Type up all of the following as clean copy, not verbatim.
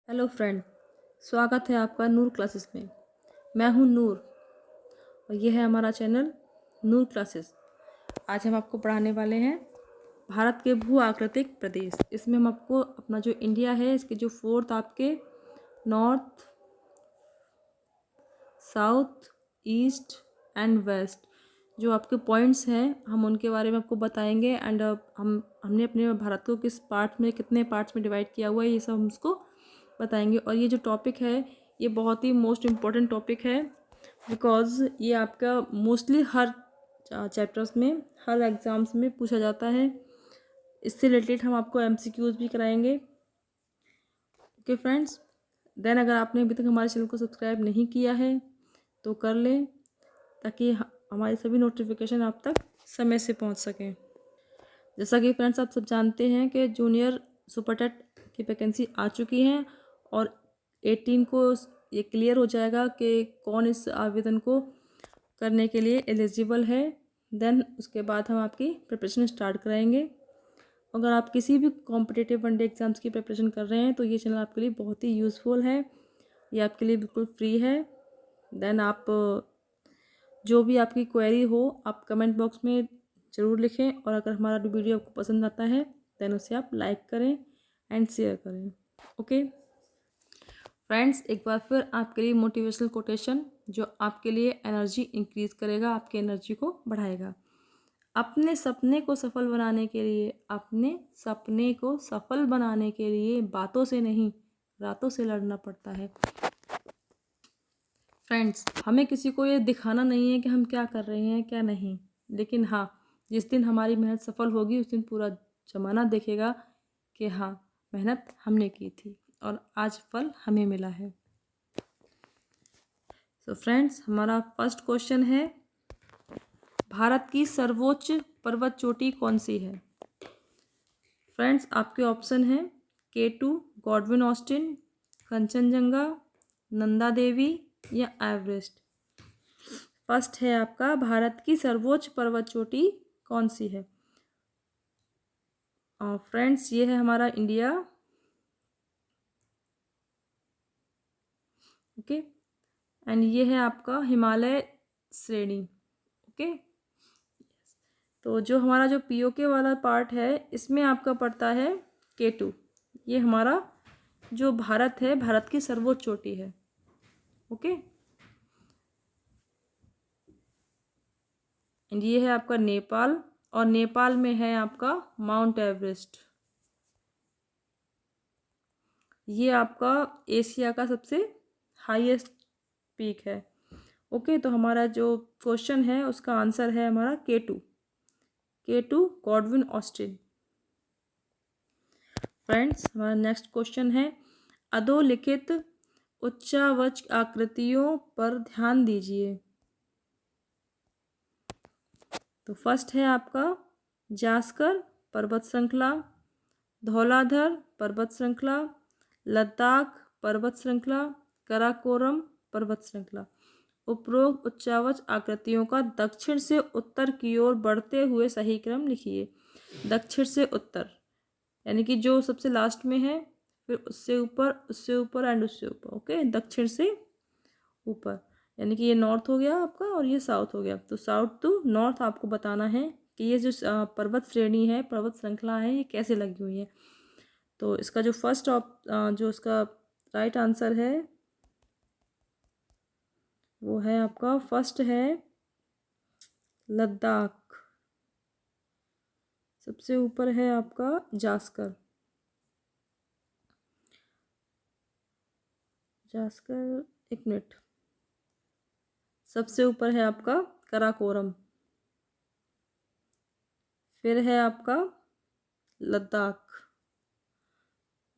Hello friend, स्वागत है आपका नूर क्लासेस में। मैं हूं नूर और यह है हमारा चैनल नूर क्लासेस। आज हम आपको पढ़ाने वाले हैं भारत के भू आकृतिक प्रदेश। इसमें हम आपको अपना जो इंडिया है इसके जो फोर्थ आपके north, south, east and west जो आपके पॉइंट्स हैं हम उनके बारे में आपको बताएंगे। एंड हमने अपने भारत को किस पार्ट में, कितने पार्ट्स में डिवाइड किया हुआ है, ये सब हम उसको बताएंगे। और ये जो टॉपिक है ये बहुत ही मोस्ट इम्पॉर्टेंट टॉपिक है, बिकॉज ये आपका मोस्टली हर चैप्टर्स में, हर एग्ज़ाम्स में पूछा जाता है। इससे रिलेटेड हम आपको एमसीक्यूज़ भी कराएंगे। ओके फ्रेंड्स, देन अगर आपने अभी तक हमारे चैनल को सब्सक्राइब नहीं किया है तो कर लें, ताकि हमारे सभी नोटिफिकेशन आप तक समय से पहुंच सकें। जैसा कि फ्रेंड्स आप सब जानते हैं कि जूनियर सुपरटेट की वैकेंसी आ चुकी हैं और 18 को ये क्लियर हो जाएगा कि कौन इस आवेदन को करने के लिए एलिजिबल है। देन उसके बाद हम आपकी प्रिपरेशन स्टार्ट कराएंगे। अगर आप किसी भी कॉम्पिटिटिव वनडे एग्ज़ाम्स की प्रिपरेशन कर रहे हैं तो ये चैनल आपके लिए बहुत ही यूज़फुल है। ये आपके लिए बिल्कुल फ्री है। देन आप जो भी आपकी क्वेरी हो आप कमेंट बॉक्स में ज़रूर लिखें, और अगर हमारा वीडियो आपको पसंद आता है देन उसे आप लाइक करें एंड शेयर करें। ओके फ्रेंड्स, एक बार फिर आपके लिए मोटिवेशनल कोटेशन जो आपके लिए एनर्जी इंक्रीज करेगा, आपकी एनर्जी को बढ़ाएगा। अपने सपने को सफल बनाने के लिए, अपने सपने को सफल बनाने के लिए बातों से नहीं रातों से लड़ना पड़ता है। फ्रेंड्स, हमें किसी को ये दिखाना नहीं है कि हम क्या कर रहे हैं क्या नहीं, लेकिन हाँ, जिस दिन हमारी मेहनत सफल होगी उस दिन पूरा ज़माना देखेगा कि हाँ, मेहनत हमने की थी और आज फल हमें मिला है। तो फ्रेंड्स, हमारा फर्स्ट क्वेश्चन है, भारत की सर्वोच्च पर्वत चोटी कौन सी है? फ्रेंड्स, आपके ऑप्शन हैं K2 Godwin Austen, Kanchenjunga, Nanda Devi या एवरेस्ट। फर्स्ट है आपका, भारत की सर्वोच्च पर्वत चोटी कौन सी है? फ्रेंड्स, ये है हमारा इंडिया। ओके, एंड ये है आपका हिमालय श्रेणी। ओके, तो जो हमारा जो पीओके वाला पार्ट है इसमें आपका पड़ता है K2। ये हमारा जो भारत है, भारत की सर्वोच्च चोटी है। ओके, एंड ये है आपका नेपाल, और नेपाल में है आपका माउंट एवरेस्ट। ये आपका एशिया का सबसे हाईएस्ट पीक है। ओके, तो हमारा जो क्वेश्चन है उसका आंसर है हमारा K2 गॉडविन ऑस्टिन। फ्रेंड्स, हमारा नेक्स्ट क्वेश्चन है, अधोलिखित उच्चावच आकृतियों पर ध्यान दीजिए। तो फर्स्ट है आपका जास्कर पर्वत श्रृंखला, धौलाधर पर्वत श्रृंखला, लद्दाख पर्वत श्रृंखला, कराकोरम पर्वत श्रृंखला। उपरोक्त उच्चावच आकृतियों का दक्षिण से उत्तर की ओर बढ़ते हुए सही क्रम लिखिए। दक्षिण से उत्तर यानी कि जो सबसे लास्ट में है, फिर उससे ऊपर, उससे ऊपर एंड उससे ऊपर। ओके, दक्षिण से ऊपर यानी कि ये नॉर्थ हो गया आपका और ये साउथ हो गया। तो साउथ टू नॉर्थ आपको बताना है कि ये जो पर्वत श्रेणी है, पर्वत श्रृंखला है, ये कैसे लगी हुई है। तो इसका जो फर्स्ट जो इसका राइट आंसर है वो है आपका, फर्स्ट है लद्दाख। सबसे ऊपर है आपका जास्कर। एक मिनट, सबसे ऊपर है आपका कराकोरम, फिर है आपका लद्दाख,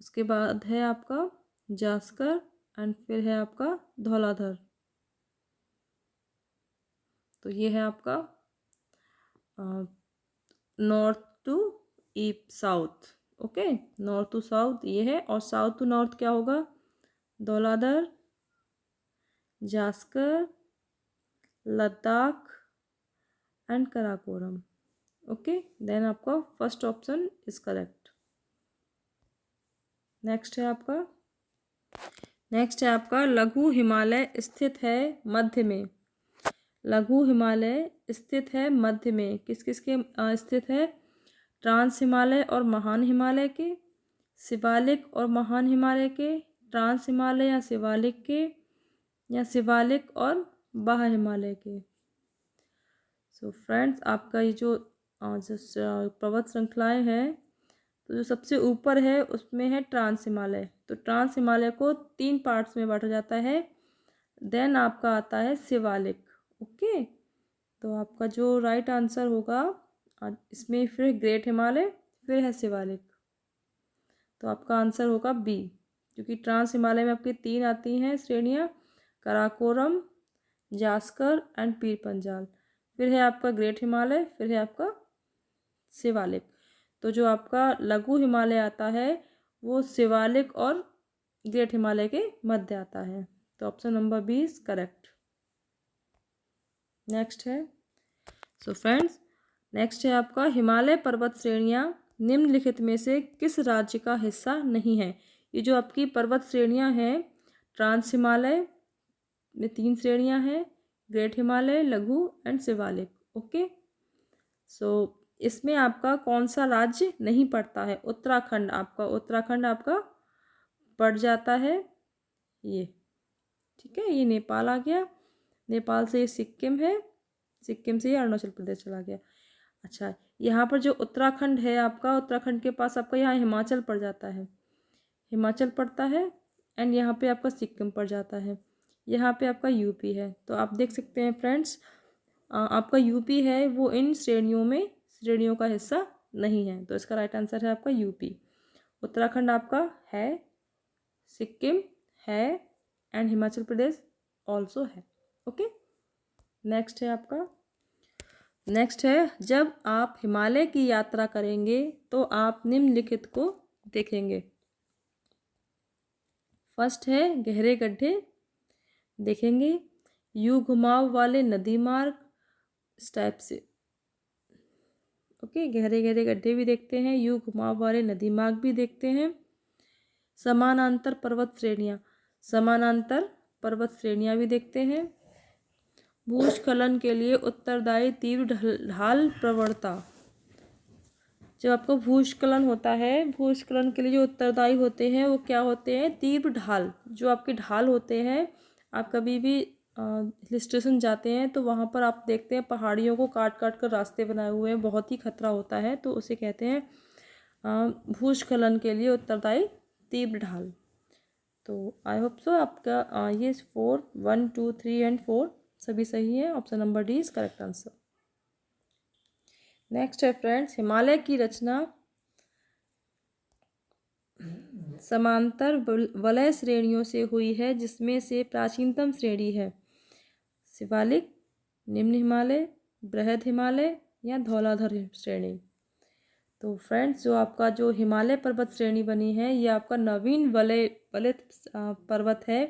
उसके बाद है आपका जास्कर एंड फिर है आपका धौलाधर। तो ये है आपका north to east south. Okay, north to south ये है, और साउथ टू नॉर्थ क्या होगा? Dhauladhar, Zanskar, Ladakh and Karakoram. Okay, then आपका first option is correct. Next है आपका नेक्स्ट है आपका लघु हिमालय स्थित है मध्य में। लघु हिमालय स्थित है मध्य में, किस किस के स्थित है? ट्रांस हिमालय और महान हिमालय के, शिवालिक और महान हिमालय के, ट्रांस हिमालय या शिवालिक के, या शिवालिक और बाह्य हिमालय के। सो फ्रेंड्स, आपका ये जो पर्वत श्रृंखलाएं हैं, तो जो सबसे ऊपर है उसमें है ट्रांस हिमालय। तो ट्रांस हिमालय को 3 पार्ट्स में बांटा जाता है। देन आपका आता है शिवालिक। ओके, तो आपका जो राइट आंसर होगा इसमें फिर ग्रेट हिमालय, फिर है शिवालिक। तो आपका आंसर होगा बी, क्योंकि ट्रांस हिमालय में आपकी 3 आती हैं श्रेणियाँ, कराकोरम, जास्कर एंड पीर पंजाल। फिर है आपका ग्रेट हिमालय, फिर है आपका शिवालिक। तो जो आपका लघु हिमालय आता है वो शिवालिक और ग्रेट हिमालय के मध्य आता है। तो option number B is correct. Next है, सो फ्रेंड्स, नेक्स्ट है आपका हिमालय पर्वत श्रेणियाँ निम्नलिखित में से किस राज्य का हिस्सा नहीं है। ये जो आपकी पर्वत श्रेणियाँ हैं, ट्रांस हिमालय में 3 श्रेणियाँ हैं, ग्रेट हिमालय, लघु एंड शिवालिक। ओके, सो इसमें आपका कौन सा राज्य नहीं पड़ता है? उत्तराखंड आपका पड़ जाता है ये, ठीक है। ये नेपाल आ गया, नेपाल से ये सिक्किम है, सिक्किम से ये अरुणाचल प्रदेश चला गया। अच्छा, यहाँ पर जो उत्तराखंड है आपका, उत्तराखंड के पास आपका यहाँ हिमाचल पड़ जाता है, हिमाचल पड़ता है, एंड यहाँ पे आपका सिक्किम पड़ जाता है, यहाँ पे आपका यूपी है। तो आप देख सकते हैं फ्रेंड्स, आपका यूपी है वो इन श्रेणियों का हिस्सा नहीं है। तो इसका राइट आंसर है आपका यूपी। उत्तराखंड आपका है, सिक्किम है, एंड हिमाचल प्रदेश ऑल्सो है। ओके, नेक्स्ट है आपका, नेक्स्ट है जब आप हिमालय की यात्रा करेंगे तो आप निम्नलिखित को देखेंगे। फर्स्ट है गहरे गड्ढे देखेंगे, यू घुमाव वाले नदी मार्ग, इस टाइप से। ओके, गहरे गहरे गड्ढे भी देखते हैं, यू घुमाव वाले नदी मार्ग भी देखते हैं। समानांतर पर्वत श्रेणियाँ भी देखते हैं। भूस्खलन के लिए उत्तरदायी तीव्र ढाल प्रवणता, जब आपको भूस्खलन होता है, भूस्खलन के लिए जो उत्तरदायी होते हैं वो क्या होते हैं? तीव्र ढाल। जो आपके ढाल होते हैं, आप कभी भी हिल स्टेशन जाते हैं तो वहाँ पर आप देखते हैं पहाड़ियों को काट काट कर रास्ते बनाए हुए हैं, बहुत ही खतरा होता है, तो उसे कहते हैं भूस्खलन के लिए उत्तरदायी तीव्र ढाल। तो आई होप सो आपका ये 4, 1, 2, 3 एंड 4 सभी सही है। Option number D is correct answer. Next है फ्रेंड्स, हिमालय की रचना समांतर वलय श्रेणियों से हुई है, जिसमें से प्राचीनतम श्रेणी है शिवालिक, निम्न हिमालय, बृहद हिमालय या धौलाधर श्रेणी। तो फ्रेंड्स, जो आपका जो हिमालय पर्वत श्रेणी बनी है ये आपका नवीन वलित पर्वत है।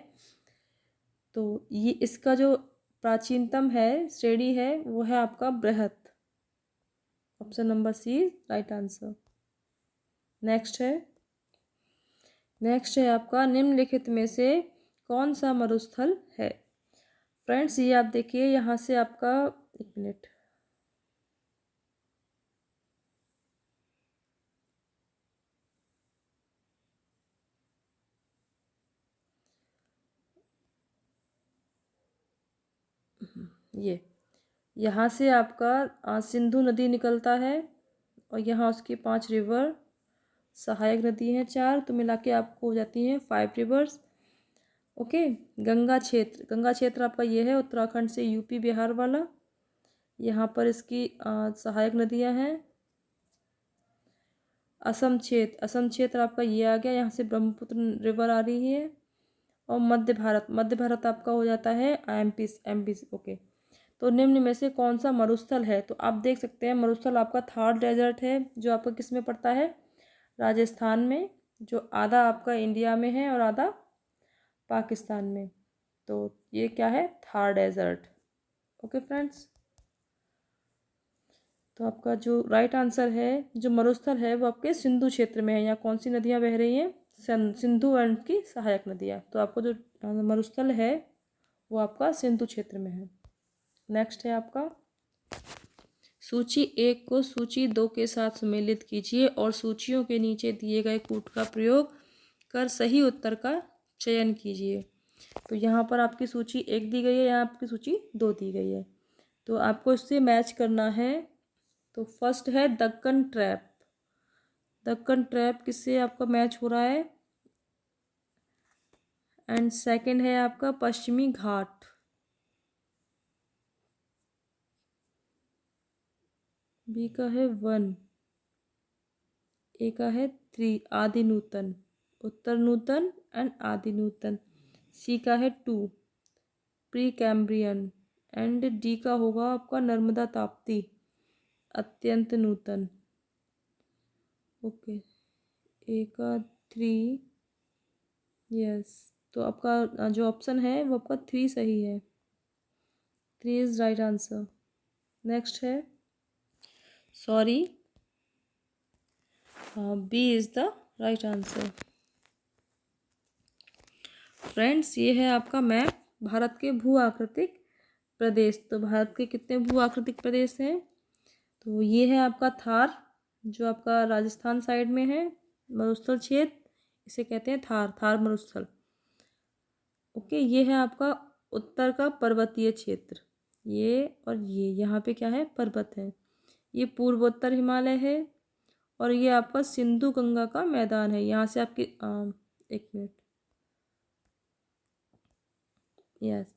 तो ये इसका जो प्राचीनतम है श्रेणी है वो है आपका बृहद। Option number C right answer. Next है आपका निम्नलिखित में से कौन सा मरुस्थल है। फ्रेंड्स, ये आप देखिए, यहाँ से आपका 1 मिनट, ये यहाँ से आपका सिंधु नदी निकलता है, और यहाँ उसकी 5 रिवर, सहायक नदी हैं 4, तो मिला के आपको हो जाती हैं 5 रिवर्स। ओके, गंगा क्षेत्र आपका ये है उत्तराखंड से यूपी बिहार वाला, यहाँ पर इसकी सहायक नदियाँ हैं। असम क्षेत्र आपका ये आ गया, यहाँ से ब्रह्मपुत्र रिवर आ रही है। और मध्य भारत आपका हो जाता है एमपी। ओके, तो निम्न में से कौन सा मरुस्थल है? तो आप देख सकते हैं मरुस्थल आपका थार डेजर्ट है, जो आपका किस में पड़ता है? राजस्थान में, जो आधा आपका इंडिया में है और आधा पाकिस्तान में। तो ये क्या है? थार डेजर्ट। ओके फ्रेंड्स, तो आपका जो राइट आंसर है, जो मरुस्थल है वो आपके सिंधु क्षेत्र में है। यहाँ कौन सी नदियाँ बह रही हैं? सिंधु एंड की सहायक नदियाँ। तो आपको जो मरुस्थल है वो आपका सिंधु क्षेत्र में है। नेक्स्ट है आपका सूची 1 को सूची 2 के साथ सम्मिलित कीजिए और सूचियों के नीचे दिए गए कूट का प्रयोग कर सही उत्तर का चयन कीजिए। तो यहाँ पर आपकी सूची 1 दी गई है, यहाँ आपकी सूची 2 दी गई है, तो आपको इससे मैच करना है। तो फर्स्ट है दक्कन ट्रैप। दक्कन ट्रैप किससे आपका मैच हो रहा है? एंड सेकंड है आपका पश्चिमी घाट। बी का है 1, ए का है 3 आदि नूतन, उत्तर नूतन एंड आदि नूतन। सी का है 2 प्री कैम्ब्रियन एंड डी का होगा आपका नर्मदा ताप्ती अत्यंत नूतन। ओके, ए का 3, यस। तो आपका जो ऑप्शन है वो आपका 3 सही है। 3 इज राइट आंसर। नेक्स्ट है sorry, B is the right answer. Friends, ये है आपका मैप भारत के भू आकृतिक प्रदेश। तो भारत के कितने भू आकृतिक प्रदेश हैं? तो ये है आपका थार, जो आपका राजस्थान साइड में है, मरुस्थल क्षेत्र, इसे कहते हैं थार, थार मरुस्थल। ओके, ये है आपका उत्तर का पर्वतीय क्षेत्र, ये और ये यहाँ पे क्या है? पर्वत है। ये पूर्वोत्तर हिमालय है और ये आपका सिंधु गंगा का मैदान है। यहाँ से आपकी एक मिनट, यस,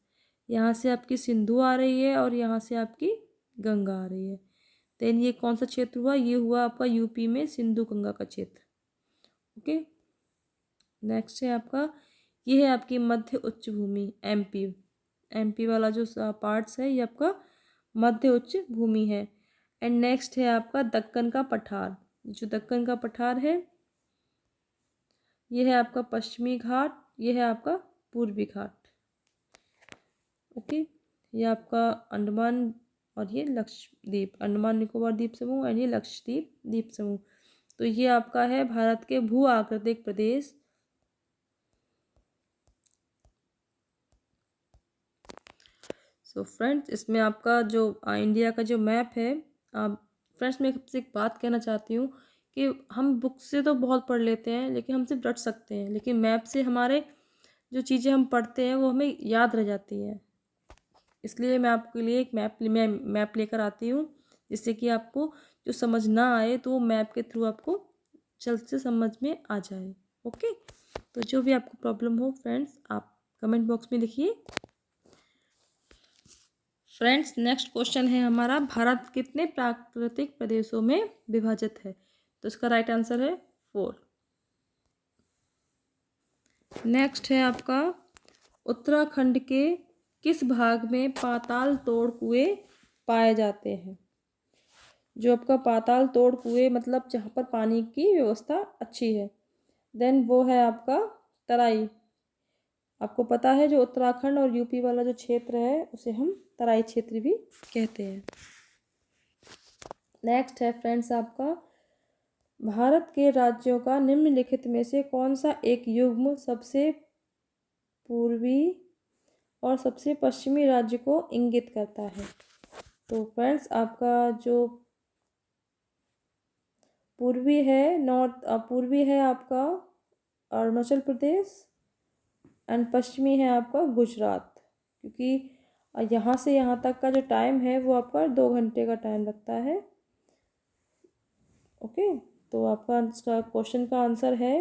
यहाँ से आपकी सिंधु आ रही है और यहाँ से आपकी गंगा आ रही है। देन ये कौन सा क्षेत्र हुआ? ये हुआ आपका यूपी में सिंधु गंगा का क्षेत्र। ओके, नेक्स्ट है आपका, ये है आपकी मध्य उच्च भूमि, एमपी। एमपी वाला जो पार्ट्स है ये आपका मध्य उच्च भूमि है। एंड नेक्स्ट है आपका दक्कन का पठार। जो दक्कन का पठार है ये है आपका पश्चिमी घाट, ये है आपका पूर्वी घाट। ओके, ये आपका अंडमान और ये लक्षद्वीप, अंडमान निकोबार द्वीप समूह एंड ये लक्षद्वीप द्वीप समूह। तो ये आपका है भारत के भू आकृतिक प्रदेश। सो फ्रेंड्स, इसमें आपका जो इंडिया का जो मैप है, फ्रेंड्स मैं आपसे एक बात कहना चाहती हूँ कि हम बुक से तो बहुत पढ़ लेते हैं, लेकिन हम सिर्फ रट सकते हैं, लेकिन मैप से हमारे जो चीज़ें हम पढ़ते हैं वो हमें याद रह जाती हैं। इसलिए मैं आपके लिए एक मैप लेकर आती हूँ, जिससे कि आपको जो समझ ना आए तो वो मैप के थ्रू आपको जल्द से समझ में आ जाए। ओके, तो जो भी आपको प्रॉब्लम हो फ्रेंड्स, आप कमेंट बॉक्स में लिखिए। फ्रेंड्स, नेक्स्ट क्वेश्चन है हमारा, भारत कितने प्राकृतिक प्रदेशों में विभाजित है? तो इसका राइट आंसर है 4। नेक्स्ट है आपका, उत्तराखंड के किस भाग में पाताल तोड़ कुएं पाए जाते हैं? जो आपका पाताल तोड़ कुएं मतलब जहाँ पर पानी की व्यवस्था अच्छी है, देन वो है आपका तराई। आपको पता है जो उत्तराखंड और यूपी वाला जो क्षेत्र है उसे हम तराई क्षेत्र भी कहते हैं। नेक्स्ट है फ्रेंड्स आपका, भारत के राज्यों का निम्नलिखित में से कौन सा एक युग्म सबसे पूर्वी और सबसे पश्चिमी राज्य को इंगित करता है? तो फ्रेंड्स, आपका जो पूर्वी है, पूर्वी है आपका अरुणाचल प्रदेश एंड पश्चिमी है आपका गुजरात, क्योंकि यहाँ से यहाँ तक का जो टाइम है वो आपका 2 घंटे का टाइम लगता है। ओके, तो आपका क्वेश्चन का आंसर है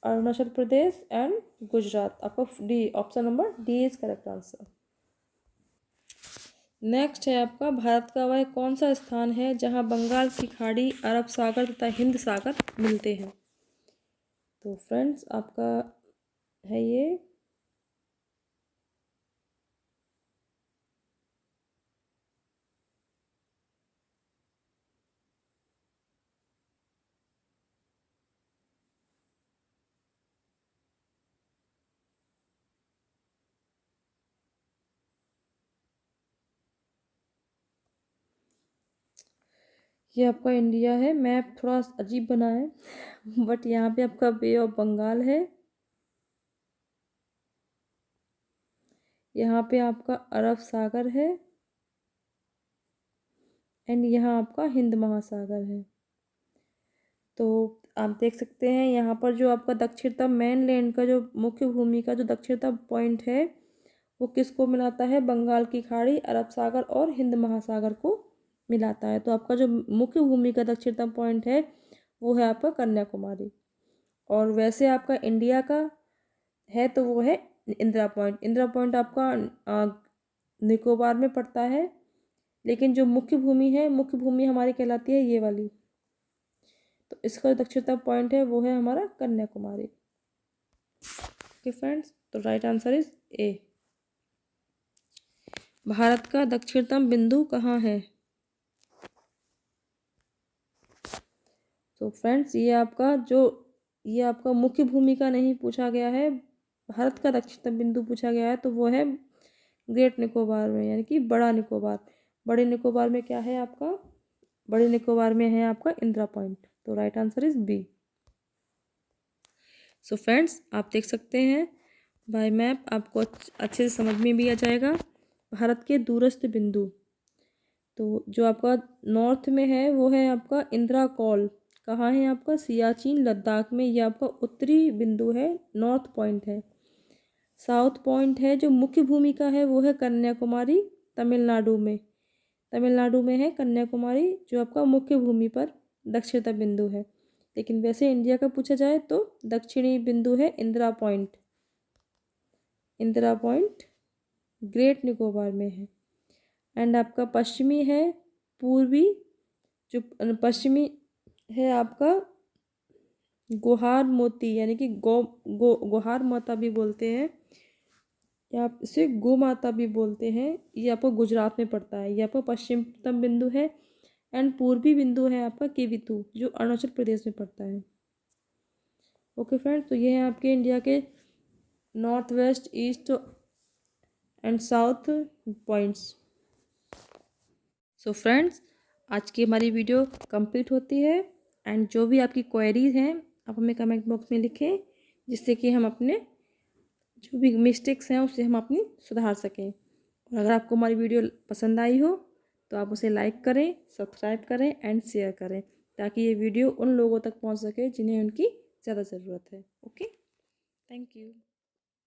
अरुणाचल प्रदेश एंड गुजरात। आपका D, option number D is correct answer. Next है आपका, भारत का वह कौन सा स्थान है जहां बंगाल की खाड़ी, अरब सागर तथा हिंद सागर मिलते हैं? तो फ्रेंड्स, आपका है ये ये आपका इंडिया है। मैप थोड़ा अजीब बना है बट यहाँ पे आपका बे ऑफ बंगाल है। यहाँ पे आपका अरब सागर है एंड यहाँ आपका हिंद महासागर है। तो आप देख सकते हैं यहाँ पर जो आपका दक्षिणतम मेनलैंड का जो मुख्य भूमि का जो दक्षिणतम पॉइंट है वो किसको मिलाता है, बंगाल की खाड़ी, अरब सागर और हिंद महासागर को मिलाता है। तो आपका जो मुख्य भूमि का दक्षिणतम पॉइंट है वो है आपका कन्याकुमारी। और वैसे आपका इंडिया का है तो वो है इंदिरा पॉइंट। इंदिरा पॉइंट आपका निकोबार में पड़ता है, लेकिन जो मुख्य भूमि है, मुख्य भूमि हमारी कहलाती है ये वाली। तो इसका जो दक्षिणतम पॉइंट है वो है हमारा कन्याकुमारी। ओके फ्रेंड्स, तो right answer is a. Bharat का दक्षिणतम बिंदु कहाँ है? तो फ्रेंड्स ये आपका मुख्य भूमि का नहीं पूछा गया है, भारत का दक्षिणतम बिंदु पूछा गया है। तो वो है ग्रेट निकोबार में, यानी कि बड़ा निकोबार। बड़े निकोबार में क्या है आपका, बड़े निकोबार में है आपका इंदिरा पॉइंट। तो right answer is B. So friends, आप देख सकते हैं बाय मैप आपको अच्छे से समझ में भी आ जाएगा भारत के दूरस्थ बिंदु। तो जो आपका नॉर्थ में है वो है आपका इंदिरा कॉल। कहाँ है आपका, सियाचिन लद्दाख में। ये आपका उत्तरी बिंदु है, नॉर्थ पॉइंट है। साउथ पॉइंट है जो मुख्य भूमि का है वो है कन्याकुमारी, तमिलनाडु में। तमिलनाडु में है कन्याकुमारी जो आपका मुख्य भूमि पर दक्षिणतम बिंदु है। लेकिन वैसे इंडिया का पूछा जाए तो दक्षिणी बिंदु है Indira point. Indira point great Nicobar में है। एंड आपका पश्चिमी है, पूर्वी जो पश्चिमी है आपका गुहार मोती, यानी कि गुहार माता भी बोलते हैं, या आप इसे गो माता भी बोलते हैं। ये आपको गुजरात में पड़ता है। ये आपका पश्चिमतम बिंदु है। एंड पूर्वी बिंदु है आपका केवितु जो अरुणाचल प्रदेश में पड़ता है। ओके फ्रेंड्स, तो ये है आपके इंडिया के north west, east and south points. So friends, आज की हमारी वीडियो कंप्लीट होती है। एंड जो भी आपकी क्वेरीज हैं आप हमें कमेंट बॉक्स में लिखें, जिससे कि हम अपने जो भी मिस्टेक्स हैं उसे हम अपनी सुधार सकें। और अगर आपको हमारी वीडियो पसंद आई हो तो आप उसे लाइक करें, सब्सक्राइब करें एंड शेयर करें, ताकि ये वीडियो उन लोगों तक पहुंच सके जिन्हें उनकी ज़्यादा ज़रूरत है। Okay, thank you.